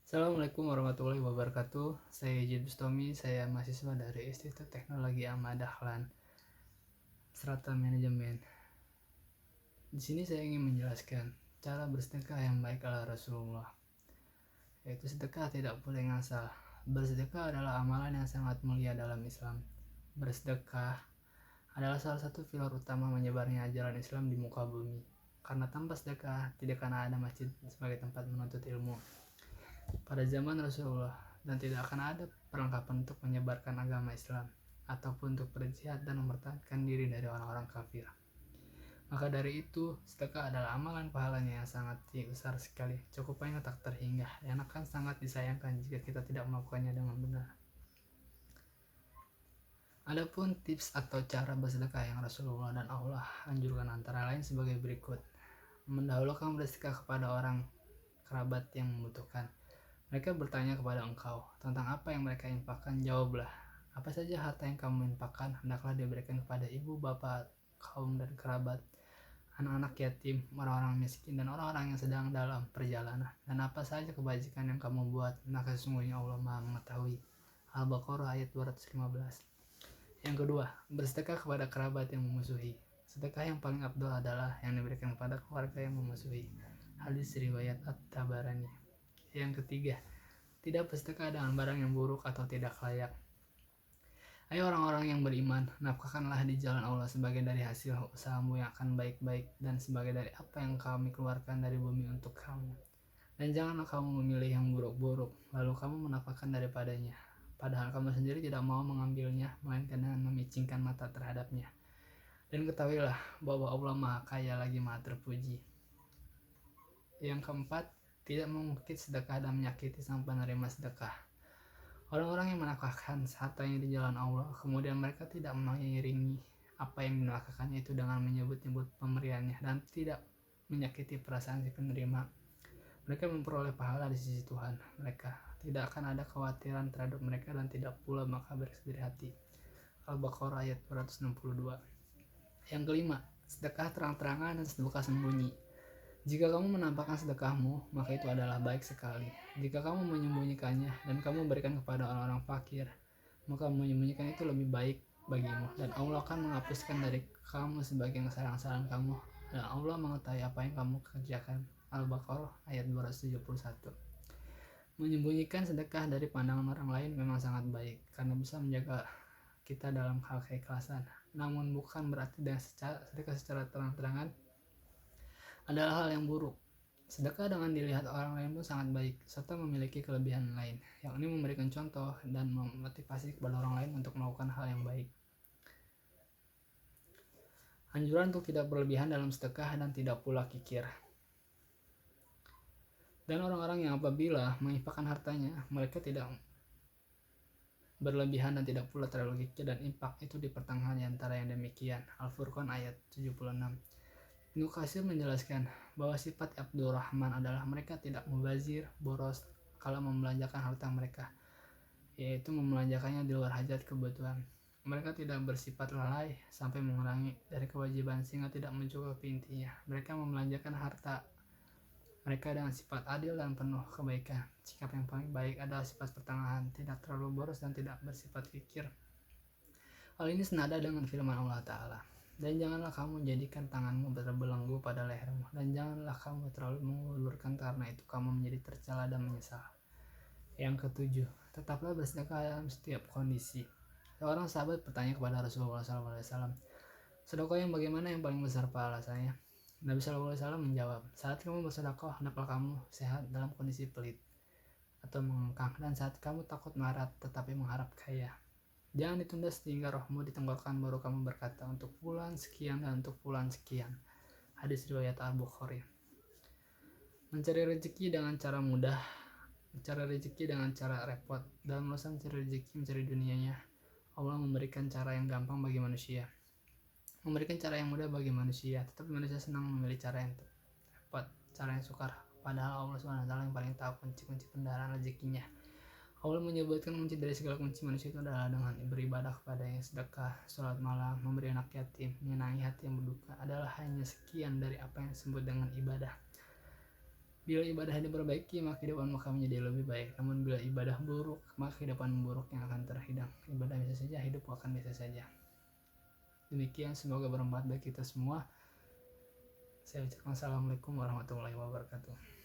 Assalamualaikum warahmatullahi wabarakatuh. Saya Yejid Bustomi, saya mahasiswa dari Institut Teknologi Ahmad Dahlan, Strata Manajemen. Di sini saya ingin menjelaskan cara bersedekah yang baik ala Rasulullah. Yaitu sedekah tidak boleh ngasal. Bersedekah adalah amalan yang sangat mulia dalam Islam. Bersedekah adalah salah satu pilar utama menyebarnya ajaran Islam di muka bumi. Karena tanpa sedekah tidak akan ada masjid sebagai tempat menuntut ilmu pada zaman Rasulullah, dan tidak akan ada perlengkapan untuk menyebarkan agama Islam ataupun untuk berjihad dan mempertahankan diri dari orang-orang kafir. Maka dari itu, sedekah adalah amalan pahalanya yang sangat besar sekali, cakupannya tak terhingga, dan akan sangat disayangkan jika kita tidak melakukannya dengan benar. Adapun tips atau cara bersedekah yang Rasulullah dan Allah anjurkan antara lain sebagai berikut. Mendahulukan bersedekah kepada orang kerabat yang membutuhkan. Mereka bertanya kepada engkau tentang apa yang mereka infakkan. Jawablah, apa saja harta yang kamu infakkan hendaklah diberikan kepada ibu, bapak, kaum dan kerabat, anak-anak yatim, orang-orang miskin, dan orang-orang yang sedang dalam perjalanan. Dan apa saja kebajikan yang kamu buat, maka sesungguhnya Allah Maha mengetahui. Al-Baqarah ayat 215. Yang kedua, bersedekah kepada kerabat yang memusuhi. Sedekah yang paling abdul adalah yang diberikan kepada keluarga yang memusuhi. Hadis riwayat At-Tabarani. Yang ketiga, tidak bersedekah dengan barang yang buruk atau tidak layak. Ayo orang-orang yang beriman, nafkahkanlah di jalan Allah sebagai dari hasil usahamu yang akan baik-baik dan sebagai dari apa yang kami keluarkan dari bumi untuk kamu. Dan janganlah kamu memilih yang buruk-buruk, lalu kamu menafkahkan daripadanya. Padahal kamu sendiri tidak mau mengambilnya, melainkan dengan memicingkan mata terhadapnya. Dan ketahuilah bahwa Allah Maha Kaya lagi Maha Terpuji. Yang keempat, tidak mengungkit sedekah dan menyakiti sang penerima sedekah. Orang-orang yang menafkahkan hartanya di jalan Allah, kemudian mereka tidak mengiringi apa yang dinafkahkannya itu dengan menyebut-nyebut pemberiannya dan tidak menyakiti perasaan si penerima, mereka memperoleh pahala di sisi Tuhan mereka. Tidak akan ada kekhawatiran terhadap mereka dan tidak pula maka bersedih hati. Al-Baqarah ayat 262. Yang kelima, sedekah terang-terangan dan sedekah sembunyi. Jika kamu menampakkan sedekahmu, maka itu adalah baik sekali. Jika kamu menyembunyikannya dan kamu berikan kepada orang-orang fakir, maka menyembunyikan itu lebih baik bagimu, dan Allah akan menghapuskan dari kamu sebagian kesalahan-kesalahan kamu, dan Allah mengetahui apa yang kamu kerjakan. Al-Baqarah ayat 271. Menyembunyikan sedekah dari pandangan orang lain memang sangat baik, karena bisa menjaga kita dalam hal keikhlasan. Namun bukan berarti dengan sedekah secara terang-terangan adalah hal yang buruk. Sedekah dengan dilihat orang lain pun sangat baik, serta memiliki kelebihan lain, yakni memberikan contoh dan memotivasi kepada orang lain untuk melakukan hal yang baik. Anjuran untuk tidak berlebihan dalam sedekah dan tidak pula kikir. Dan orang-orang yang apabila menginfakkan hartanya, mereka tidak berlebihan dan tidak pula terlalu kikir, dan infak itu di pertengahan antara yang demikian. Al-Furqan ayat 76. Ibnu Katsir menjelaskan bahwa sifat Abdurrahman adalah mereka tidak mubazir, boros kalau membelanjakan harta mereka, yaitu membelanjakannya di luar hajat kebutuhan. Mereka tidak bersifat lalai sampai mengurangi dari kewajiban sehingga tidak mencukupi intinya. Mereka membelanjakan harta mereka dengan sifat adil dan penuh kebaikan. Sikap yang paling baik adalah sifat pertengahan, tidak terlalu boros dan tidak bersifat kikir. Hal ini senada dengan firman Allah Ta'ala. Dan janganlah kamu jadikan tanganmu berbelenggu pada lehermu, dan janganlah kamu terlalu mengulurkan, karena itu kamu menjadi tercela dan menyesal. Yang ketujuh, tetaplah bersedekah dalam setiap kondisi. Seorang sahabat bertanya kepada Rasulullah SAW, sedekah yang bagaimana yang paling besar pahalanya? Nabi SAW menjawab, saat kamu bersedekah hendaklah kamu sehat dalam kondisi pelit atau mengengkang, dan saat kamu takut melarat tetapi mengharap kaya. Jangan ditunda sehingga rohmu ditenggorkan baru kamu berkata, untuk fulan sekian dan untuk fulan sekian. Hadis riwayat Al-Bukhari. Mencari rezeki dengan cara mudah, mencari rezeki dengan cara repot. Dalam urusan mencari rezeki, mencari dunianya, Allah memberikan cara yang gampang bagi manusia, memberikan cara yang mudah bagi manusia, tetapi manusia senang memilih cara yang repot, cara yang sukar. Padahal Allah SWT yang paling tahu kunci-kunci kendaraan rezekinya. Allah menyebutkan kunci dari segala kunci manusia itu adalah dengan beribadah kepadanya, sedekah, sholat malam, memberi anak yatim, menyenangi hati yang berduka adalah hanya sekian dari apa yang disebut dengan ibadah. Bila ibadah diperbaiki, maka kehidupan maka menjadi lebih baik. Namun bila ibadah buruk, maka kehidupan buruk yang akan terhidang. Ibadah bisa saja, hidup akan bisa saja. Demikian, semoga bermanfaat bagi kita semua. Saya ucapkan assalamualaikum warahmatullahi wabarakatuh.